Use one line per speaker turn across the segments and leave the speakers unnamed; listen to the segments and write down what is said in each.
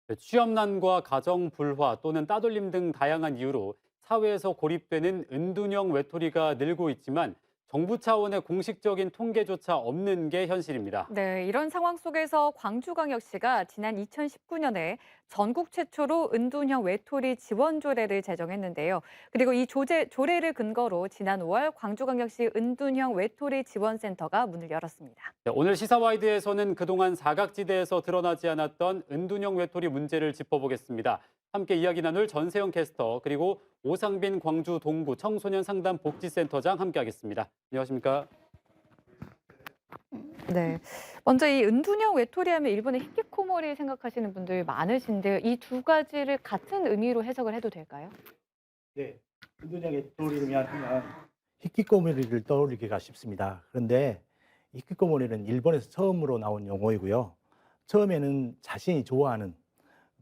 네, 취업난과 가정 불화 또는 따돌림 등 다양한 이유로 사회에서 고립되는 은둔형 외톨이가 늘고 있지만 정부 차원의 공식적인 통계조차 없는 게 현실입니다.
네, 이런 상황 속에서 광주광역시가 지난 2019년에 전국 최초로 은둔형 외톨이 지원 조례를 제정했는데요. 그리고 이 조례를 근거로 지난 5월 광주광역시 은둔형 외톨이 지원센터가 문을 열었습니다.
네, 오늘 시사와이드에서는 그동안 사각지대에서 드러나지 않았던 은둔형 외톨이 문제를 짚어보겠습니다. 함께 이야기 나눌 전세영 캐스터 그리고 오상빈 광주 동구 청소년 상담 복지센터장 함께하겠습니다. 안녕하십니까?
네. 먼저 이 은둔형 외톨이 하면 일본의 히키코모리 생각하시는 분들 많으신데요. 이 두 가지를 같은 의미로 해석을 해도 될까요?
네. 은둔형의 떠올리면 히키코모리를 떠올리기가 쉽습니다. 그런데 히키코모리는 일본에서 처음으로 나온 용어이고요. 처음에는 자신이 좋아하는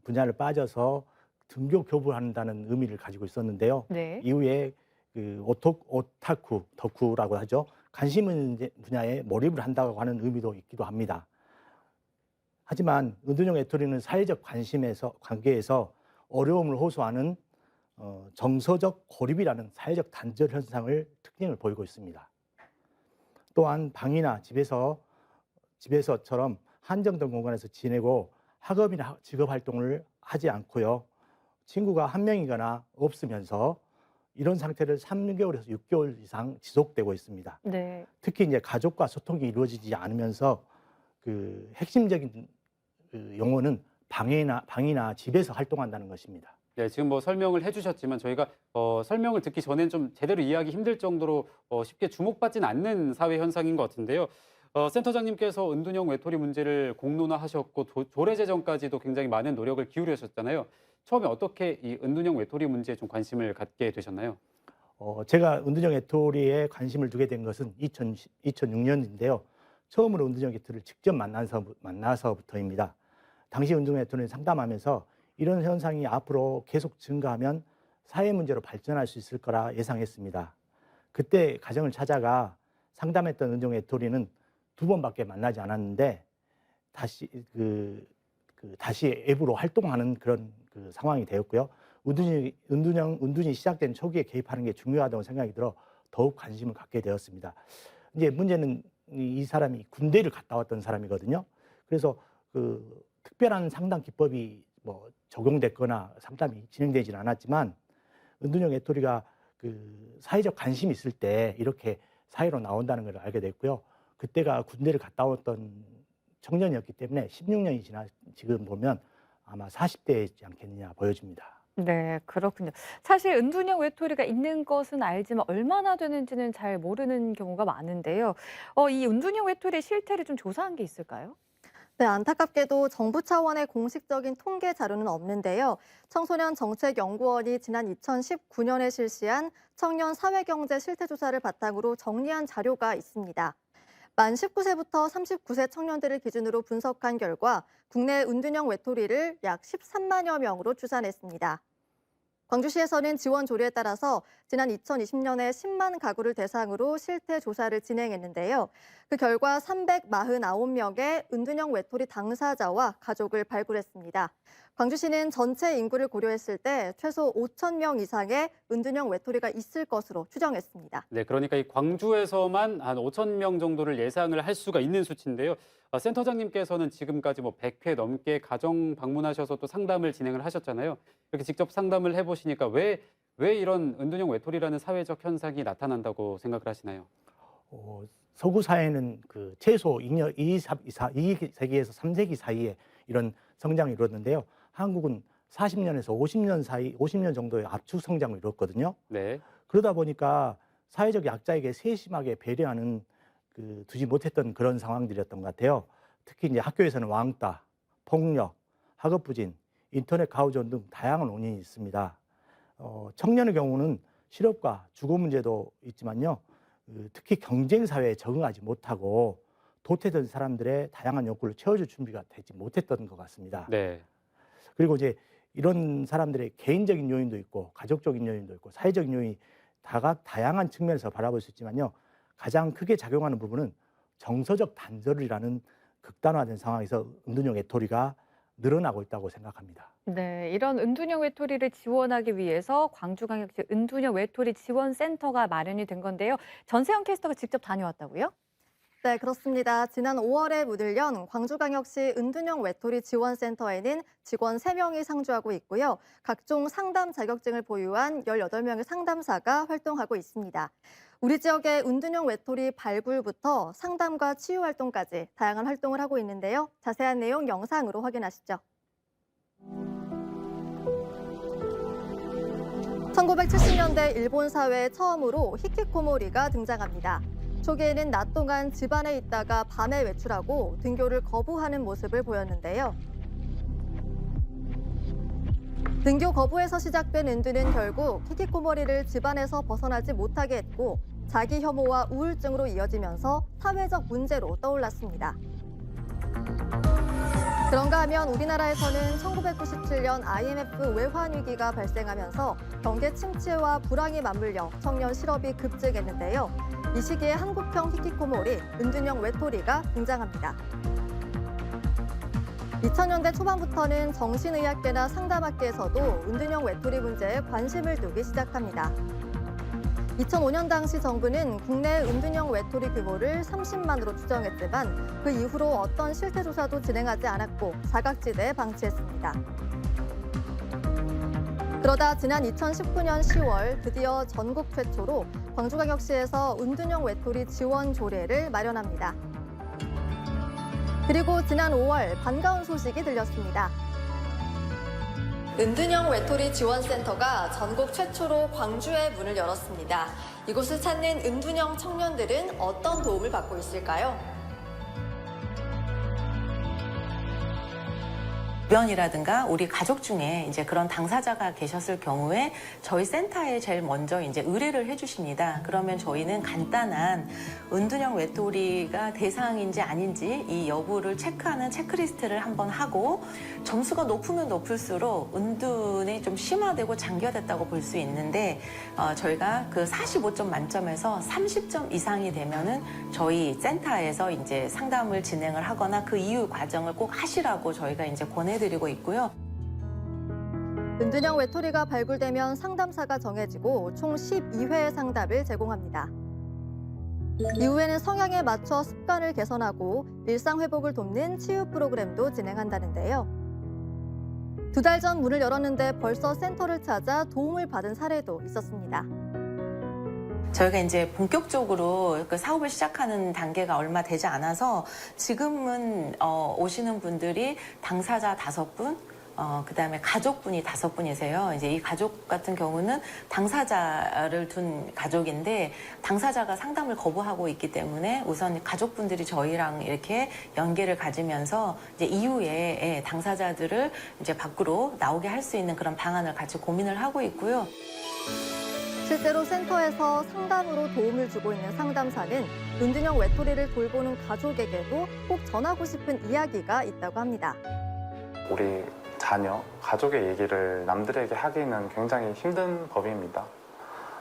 분야를 빠져서 등교 교부한다는 의미를 가지고 있었는데요.
네.
이후에 그 오타쿠, 덕후라고 하죠. 관심 분야에 몰입을 한다고 하는 의미도 있기도 합니다. 하지만 은둔형 외톨이는 사회적 관계에서 어려움을 호소하는 정서적 고립이라는 사회적 단절 현상을 특징을 보이고 있습니다. 또한 방이나 집에서처럼 한정된 공간에서 지내고 학업이나 직업 활동을 하지 않고요. 친구가 한 명이거나 없으면서 이런 상태를 3개월에서 6개월 이상 지속되고 있습니다.
네.
특히 이제 가족과 소통이 이루어지지 않으면서 그 핵심적인 그 용어는 방이나 집에서 활동한다는 것입니다.
네, 지금 뭐 설명을 해주셨지만 저희가 설명을 듣기 전엔 좀 제대로 이해하기 힘들 정도로 쉽게 주목받지는 않는 사회 현상인 것 같은데요. 센터장님께서 은둔형 외톨이 문제를 공론화하셨고 조례 제정까지도 굉장히 많은 노력을 기울이셨잖아요. 처음에 어떻게 이 은둔형 외톨이 문제에 좀 관심을 갖게 되셨나요?
제가 은둔형 외톨이에 관심을 두게 된 것은 2006년인데요. 처음으로 은둔형 외톨이를 직접 만나서부터입니다. 당시 은둔형 외톨이를 상담하면서 이런 현상이 앞으로 계속 증가하면 사회 문제로 발전할 수 있을 거라 예상했습니다. 그때 가정을 찾아가 상담했던 은둔형 외톨이는 2번밖에 만나지 않았는데 다시 다시 앱으로 활동하는 그런 그 상황이 되었고요. 은둔이 시작된 초기에 개입하는 게 중요하다고 생각이 들어 더욱 관심을 갖게 되었습니다. 이제 문제는 이 사람이 군대를 갔다 왔던 사람이거든요. 그래서 그 특별한 상담 기법이 뭐 적용됐거나 상담이 진행되지는 않았지만 은둔형 외톨이가 그 사회적 관심이 있을 때 이렇게 사회로 나온다는 걸 알게 됐고요. 그때가 군대를 갔다 왔던 청년이었기 때문에 16년이 지나 지금 보면 아마 40대이지 않겠느냐 보여집니다.
네, 그렇군요. 사실 은둔형 외톨이가 있는 것은 알지만 얼마나 되는지는 잘 모르는 경우가 많은데요. 이 은둔형 외톨이의 실태를 좀 조사한 게 있을까요?
네, 안타깝게도 정부 차원의 공식적인 통계 자료는 없는데요. 청소년정책연구원이 지난 2019년에 실시한 청년 사회경제 실태조사를 바탕으로 정리한 자료가 있습니다. 만 19세부터 39세 청년들을 기준으로 분석한 결과 국내 은둔형 외톨이를 약 13만여 명으로 추산했습니다. 광주시에서는 지원 조례에 따라서 지난 2020년에 10만 가구를 대상으로 실태 조사를 진행했는데요. 그 결과 349명의 은둔형 외톨이 당사자와 가족을 발굴했습니다. 광주시는 전체 인구를 고려했을 때 최소 5천 명 이상의 은둔형 외톨이가 있을 것으로 추정했습니다.
네, 그러니까 이 광주에서만 한 5천 명 정도를 예상을 할 수가 있는 수치인데요. 센터장님께서는 지금까지 뭐 100회 넘게 가정 방문하셔서 또 상담을 진행을 하셨잖아요. 이렇게 직접 상담을 해보시니까 왜 이런 은둔형 외톨이라는 사회적 현상이 나타난다고 생각을 하시나요?
서구 사회는 그 최소 2세기에서 3세기 사이에 이런 성장이 이루어졌는데요. 한국은 40년에서 50년 정도의 압축 성장을 이뤘거든요.
네.
그러다 보니까 사회적 약자에게 세심하게 배려하는 두지 못했던 그런 상황들이었던 것 같아요. 특히 이제 학교에서는 왕따, 폭력, 학업 부진, 인터넷 가호존 등 다양한 원인이 있습니다. 청년의 경우는 실업과 주거 문제도 있지만요. 특히 경쟁 사회에 적응하지 못하고 도태된 사람들의 다양한 욕구를 채워줄 준비가 되지 못했던 것 같습니다.
네.
그리고 이제 이런 사람들의 개인적인 요인도 있고 가족적인 요인도 있고 사회적인 요인이 다양한 측면에서 바라볼 수 있지만요. 가장 크게 작용하는 부분은 정서적 단절이라는 극단화된 상황에서 은둔형 외톨이가 늘어나고 있다고 생각합니다.
네, 이런 은둔형 외톨이를 지원하기 위해서 광주광역시 은둔형 외톨이 지원센터가 마련이 된 건데요. 전세영 캐스터가 직접 다녀왔다고요?
네, 그렇습니다. 지난 5월에 문을 연 광주광역시 은둔형 외톨이 지원센터에는 직원 3명이 상주하고 있고요. 각종 상담 자격증을 보유한 18명의 상담사가 활동하고 있습니다. 우리 지역의 은둔형 외톨이 발굴부터 상담과 치유 활동까지 다양한 활동을 하고 있는데요. 자세한 내용 영상으로 확인하시죠. 1970년대 일본 사회에 처음으로 히키코모리가 등장합니다. 초기에는 낮 동안 집안에 있다가 밤에 외출하고 등교를 거부하는 모습을 보였는데요. 등교 거부에서 시작된 은둔은 결국 히키코모리를 집안에서 벗어나지 못하게 했고 자기 혐오와 우울증으로 이어지면서 사회적 문제로 떠올랐습니다. 그런가 하면 우리나라에서는 1997년 IMF 외환 위기가 발생하면서 경제 침체와 불황이 맞물려 청년 실업이 급증했는데요. 이 시기에 한국형 히키코모리, 은둔형 외톨이가 등장합니다. 2000년대 초반부터는 정신의학계나 상담학계에서도 은둔형 외톨이 문제에 관심을 두기 시작합니다. 2005년 당시 정부는 국내 은둔형 외톨이 규모를 30만으로 추정했지만 그 이후로 어떤 실태조사도 진행하지 않았고 사각지대에 방치했습니다. 그러다 지난 2019년 10월 드디어 전국 최초로 광주광역시에서 은둔형 외톨이 지원 조례를 마련합니다. 그리고 지난 5월 반가운 소식이 들렸습니다. 은둔형 외톨이 지원센터가 전국 최초로 광주에 문을 열었습니다. 이곳을 찾는 은둔형 청년들은 어떤 도움을 받고 있을까요?
주변이라든가 우리 가족 중에 이제 그런 당사자가 계셨을 경우에 저희 센터에 제일 먼저 이제 의뢰를 해주십니다. 그러면 저희는 간단한 은둔형 외톨이가 대상인지 아닌지 이 여부를 체크하는 체크리스트를 한번 하고 점수가 높으면 높을수록 은둔이 좀 심화되고 장기화됐다고 볼 수 있는데 저희가 그 45점 만점에서 30점 이상이 되면은 저희 센터에서 이제 상담을 진행을 하거나 그 이후 과정을 꼭 하시라고 저희가 이제 권해드리고 있고요.
은둔형 외톨이가 발굴되면 상담사가 정해지고 총 12회의 상담을 제공합니다. 이후에는 성향에 맞춰 습관을 개선하고 일상 회복을 돕는 치유 프로그램도 진행한다는데요. 2달 전 문을 열었는데 벌써 센터를 찾아 도움을 받은 사례도 있었습니다.
저희가 이제 본격적으로 그 사업을 시작하는 단계가 얼마 되지 않아서 지금은 오시는 분들이 당사자 5분, 그다음에 가족분이 5분이세요. 이제 이 가족 같은 경우는 당사자를 둔 가족인데 당사자가 상담을 거부하고 있기 때문에 우선 가족분들이 저희랑 이렇게 연계를 가지면서 이제 이후에 당사자들을 이제 밖으로 나오게 할 수 있는 그런 방안을 같이 고민을 하고 있고요.
실제로 센터에서 상담으로 도움을 주고 있는 상담사는 은둔형 외톨이를 돌보는 가족에게도 꼭 전하고 싶은 이야기가 있다고 합니다.
우리 자녀, 가족의 얘기를 남들에게 하기는 굉장히 힘든 법입니다.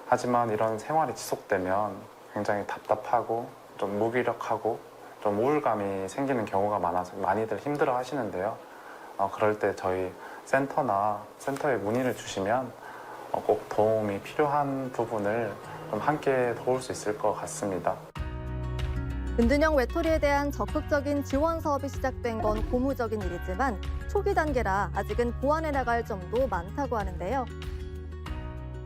하지만 이런 생활이 지속되면 굉장히 답답하고 좀 무기력하고 좀 우울감이 생기는 경우가 많아서 많이들 힘들어 하시는데요. 그럴 때 저희 센터나 센터에 문의를 주시면 꼭 도움이 필요한 부분을 좀 함께 도울 수 있을 것 같습니다.
은둔형 외톨이에 대한 적극적인 지원 사업이 시작된 건 고무적인 일이지만 초기 단계라 아직은 보완해 나갈 점도 많다고 하는데요.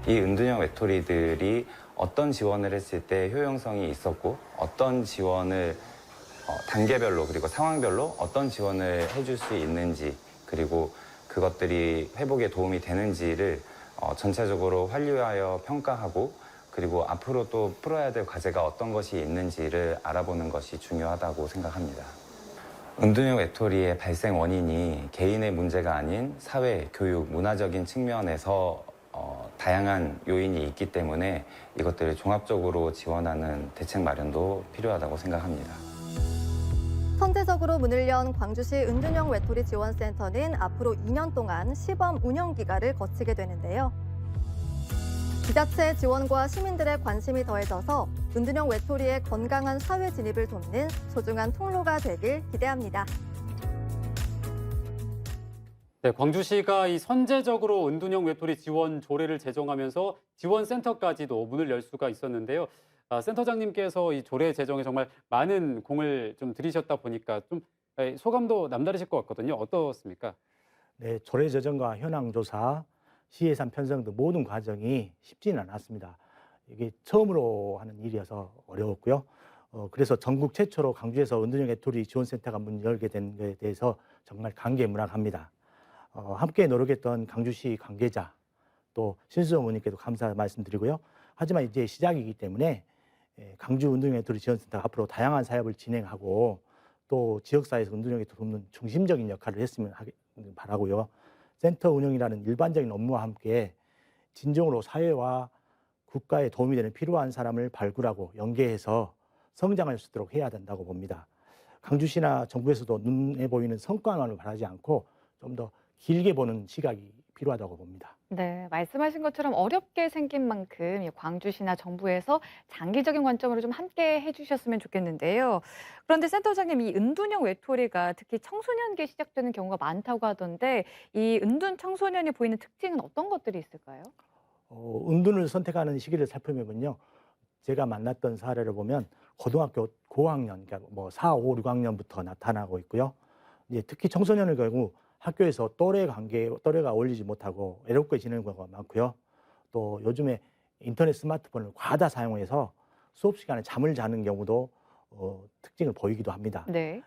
이 은둔형 외톨이들이 어떤 지원을 했을 때 효용성이 있었고 어떤 지원을 단계별로 그리고 상황별로 어떤 지원을 해줄 수 있는지 그리고 그것들이 회복에 도움이 되는지를 전체적으로 환류하여 평가하고 그리고 앞으로 또 풀어야 될 과제가 어떤 것이 있는지를 알아보는 것이 중요하다고 생각합니다. 은둔형 외톨이의 발생 원인이 개인의 문제가 아닌 사회, 교육, 문화적인 측면에서 다양한 요인이 있기 때문에 이것들을 종합적으로 지원하는 대책 마련도 필요하다고 생각합니다.
선제적으로 문을 연 광주시 은둔형 외톨이 지원센터는 앞으로 2년 동안 시범 운영 기간을 거치게 되는데요. 지자체 지원과 시민들의 관심이 더해져서 은둔형 외톨이의 건강한 사회 진입을 돕는 소중한 통로가 되길 기대합니다.
네, 광주시가 이 선제적으로 은둔형 외톨이 지원 조례를 제정하면서 지원센터까지도 문을 열 수가 있었는데요. 센터장님께서 이 조례 제정에 정말 많은 공을 좀 들이셨다 보니까 좀 소감도 남다르실 것 같거든요. 어떻습니까?
네, 조례 제정과 현황 조사, 시예산 편성 등 모든 과정이 쉽지는 않았습니다. 이게 처음으로 하는 일이어서 어려웠고요. 그래서 전국 최초로 광주에서 은둔형 외톨이 지원센터가 문 열게 된 것에 대해서 정말 감개무량합니다. 함께 노력했던 광주시 관계자, 또 신수정 의원님께도 감사 말씀드리고요. 하지만 이제 시작이기 때문에 광주 은둔형 외톨이 지원센터가 앞으로 다양한 사업을 진행하고 또 지역사회에서 은둔형 외톨이 돕는 중심적인 역할을 했으면 바라고요. 센터 운영이라는 일반적인 업무와 함께 진정으로 사회와 국가에 도움이 되는 필요한 사람을 발굴하고 연계해서 성장할 수 있도록 해야 된다고 봅니다. 광주시나 정부에서도 눈에 보이는 성과만을 바라지 않고 좀 더 길게 보는 시각이 필요하다고 봅니다.
네, 말씀하신 것처럼 어렵게 생긴 만큼 이 광주시나 정부에서 장기적인 관점으로 좀 함께 해주셨으면 좋겠는데요. 그런데 센터장님, 이 은둔형 외톨이가 특히 청소년기에 시작되는 경우가 많다고 하던데 이 은둔 청소년이 보이는 특징은 어떤 것들이 있을까요?
은둔을 선택하는 시기를 살펴보면요. 제가 만났던 사례를 보면 고등학교 고학년, 그러니까 뭐 4, 5, 6학년부터 나타나고 있고요. 이제 특히 청소년의 경우 학교에서 또래가 어울리지 못하고 외롭게 지내는 경우가 많고요. 또 요즘에 인터넷 스마트폰을 과다 사용해서 수업 시간에 잠을 자는 경우도 특징을 보이기도 합니다.
네.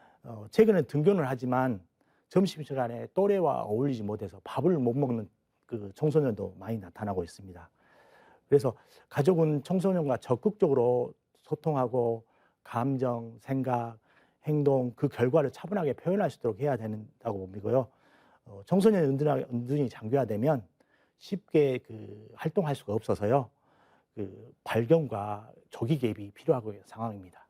최근에 등교는 하지만 점심시간에 또래와 어울리지 못해서 밥을 못 먹는 그 청소년도 많이 나타나고 있습니다. 그래서 가족은 청소년과 적극적으로 소통하고 감정, 생각, 행동, 그 결과를 차분하게 표현할 수 있도록 해야 된다고 봅니고요. 청소년이 은둔이 장기화되면 쉽게 그 활동할 수가 없어서요. 그 발견과 조기 개입이 필요하고 상황입니다.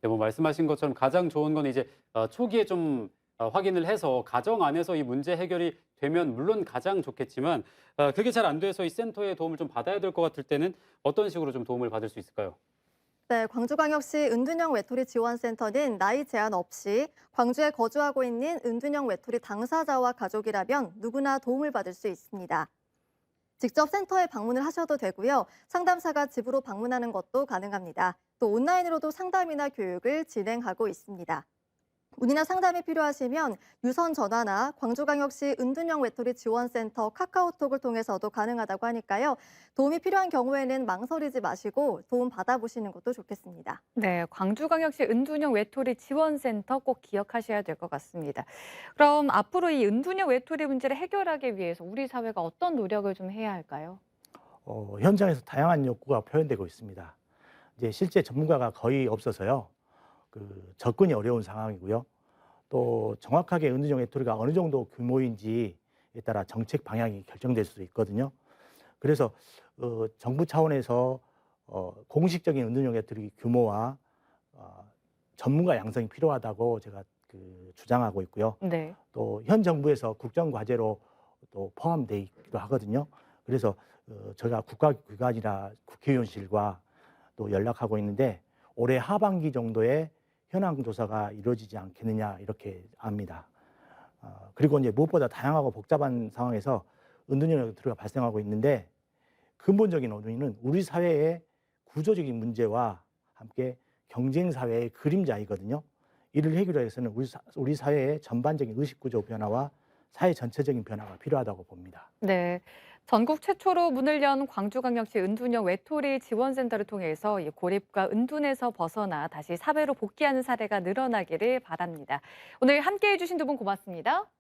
네, 뭐 말씀하신 것처럼 가장 좋은 건 이제 초기에 좀 확인을 해서 가정 안에서 이 문제 해결이 되면 물론 가장 좋겠지만 그게 잘 안 돼서 이 센터의 도움을 좀 받아야 될 것 같을 때는 어떤 식으로 좀 도움을 받을 수 있을까요?
네, 광주광역시 은둔형 외톨이 지원센터는 나이 제한 없이 광주에 거주하고 있는 은둔형 외톨이 당사자와 가족이라면 누구나 도움을 받을 수 있습니다. 직접 센터에 방문을 하셔도 되고요. 상담사가 집으로 방문하는 것도 가능합니다. 또 온라인으로도 상담이나 교육을 진행하고 있습니다. 문의나 상담이 필요하시면 유선 전화나 광주광역시 은둔형 외톨이 지원센터 카카오톡을 통해서도 가능하다고 하니까요. 도움이 필요한 경우에는 망설이지 마시고 도움 받아보시는 것도 좋겠습니다.
네, 광주광역시 은둔형 외톨이 지원센터 꼭 기억하셔야 될 것 같습니다. 그럼 앞으로 이 은둔형 외톨이 문제를 해결하기 위해서 우리 사회가 어떤 노력을 좀 해야 할까요?
현장에서 다양한 욕구가 표현되고 있습니다. 이제 실제 전문가가 거의 없어서요. 그 접근이 어려운 상황이고요. 또 정확하게 은둔형 외톨이가 어느 정도 규모인지에 따라 정책 방향이 결정될 수도 있거든요. 그래서 정부 차원에서 공식적인 은둔형 외톨이 규모와 전문가 양성이 필요하다고 제가 주장하고 있고요.
네.
또 현 정부에서 국정 과제로 또 포함되어 있기도 하거든요. 그래서 제가 국가기관이나 국회의원실과 또 연락하고 있는데 올해 하반기 정도에 현황 조사가 이루어지지 않겠느냐 이렇게 압니다. 그리고 이제 무엇보다 다양하고 복잡한 상황에서 은둔형 외톨이가 발생하고 있는데 근본적인 원인은 우리 사회의 구조적인 문제와 함께 경쟁 사회의 그림자이거든요. 이를 해결하기 위해서는 우리 사회의 전반적인 의식 구조 변화와 사회 전체적인 변화가 필요하다고 봅니다.
네. 전국 최초로 문을 연 광주광역시 은둔형 외톨이 지원센터를 통해서 이 고립과 은둔에서 벗어나 다시 사회로 복귀하는 사례가 늘어나기를 바랍니다. 오늘 함께해 주신 두 분 고맙습니다.